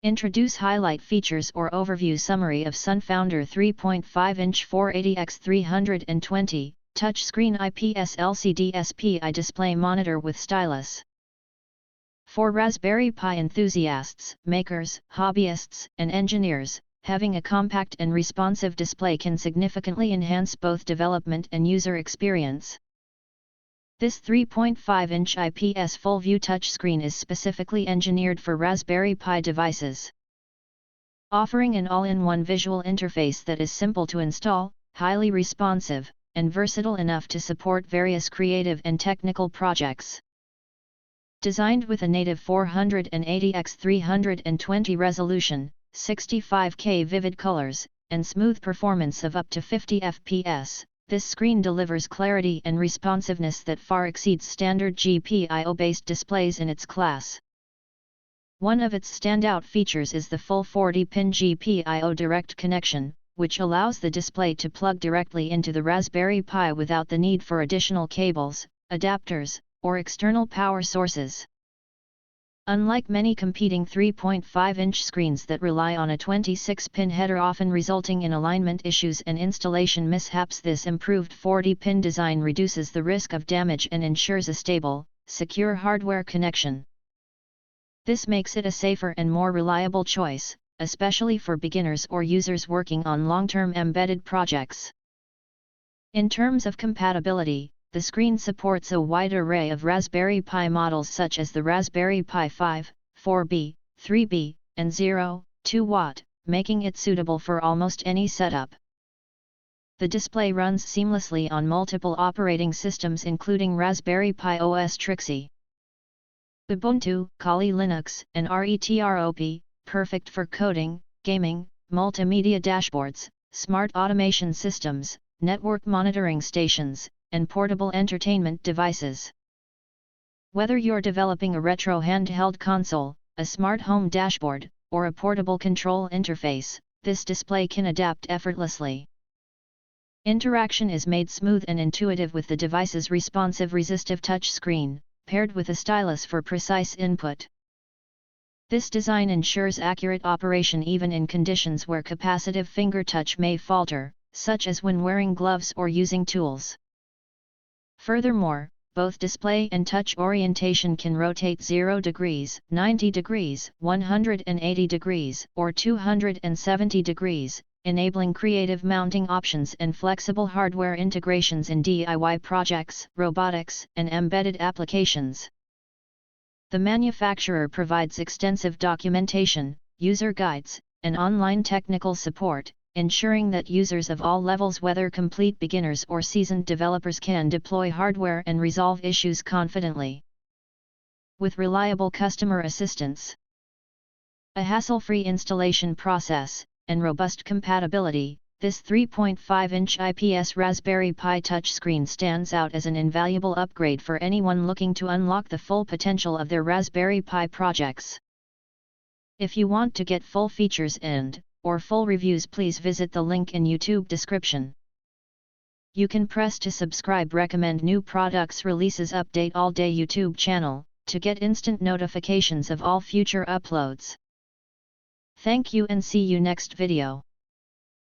Introduce highlight features or overview summary of SunFounder 3.5-inch 480x320, touchscreen IPS LCD SPI display monitor with Stylus. For Raspberry Pi enthusiasts, makers, hobbyists, and engineers, having a compact and responsive display can significantly enhance both development and user experience. This 3.5-inch IPS full-view touchscreen is specifically engineered for Raspberry Pi devices, offering an all-in-one visual interface that is simple to install, highly responsive, and versatile enough to support various creative and technical projects. Designed with a native 480x320 resolution, 65K vivid colors, and smooth performance of up to 50 FPS, this screen delivers clarity and responsiveness that far exceeds standard GPIO-based displays in its class. One of its standout features is the full 40-pin GPIO direct connection, which allows the display to plug directly into the Raspberry Pi without the need for additional cables, adapters, or external power sources. Unlike many competing 3.5-inch screens that rely on a 26-pin header, often resulting in alignment issues and installation mishaps, this improved 40-pin design reduces the risk of damage and ensures a stable, secure hardware connection. This makes it a safer and more reliable choice, especially for beginners or users working on long-term embedded projects. In terms of compatibility, the screen supports a wide array of Raspberry Pi models such as the Raspberry Pi 5, 4B, 3B, and 0.2W, making it suitable for almost any setup. The display runs seamlessly on multiple operating systems including Raspberry Pi OS Trixie, Ubuntu, Kali Linux, and RetroPie, perfect for coding, gaming, multimedia dashboards, smart automation systems, network monitoring stations, and portable entertainment devices. Whether you're developing a retro handheld console, a smart home dashboard, or a portable control interface, this display can adapt effortlessly. Interaction is made smooth and intuitive with the device's responsive resistive touch screen, paired with a stylus for precise input. This design ensures accurate operation even in conditions where capacitive finger touch may falter, such as when wearing gloves or using tools. Furthermore, both display and touch orientation can rotate 0 degrees, 90 degrees, 180 degrees, or 270 degrees, enabling creative mounting options and flexible hardware integrations in DIY projects, robotics, and embedded applications. The manufacturer provides extensive documentation, user guides, and online technical support, ensuring that users of all levels, whether complete beginners or seasoned developers, can deploy hardware and resolve issues confidently. With reliable customer assistance, a hassle-free installation process, and robust compatibility, this 3.5-inch IPS Raspberry Pi touchscreen stands out as an invaluable upgrade for anyone looking to unlock the full potential of their Raspberry Pi projects. If you want to get full features or full reviews, please visit the link in YouTube description. You can press to subscribe, recommend new products releases, update all day YouTube channel, to get instant notifications of all future uploads. Thank you and see you next video.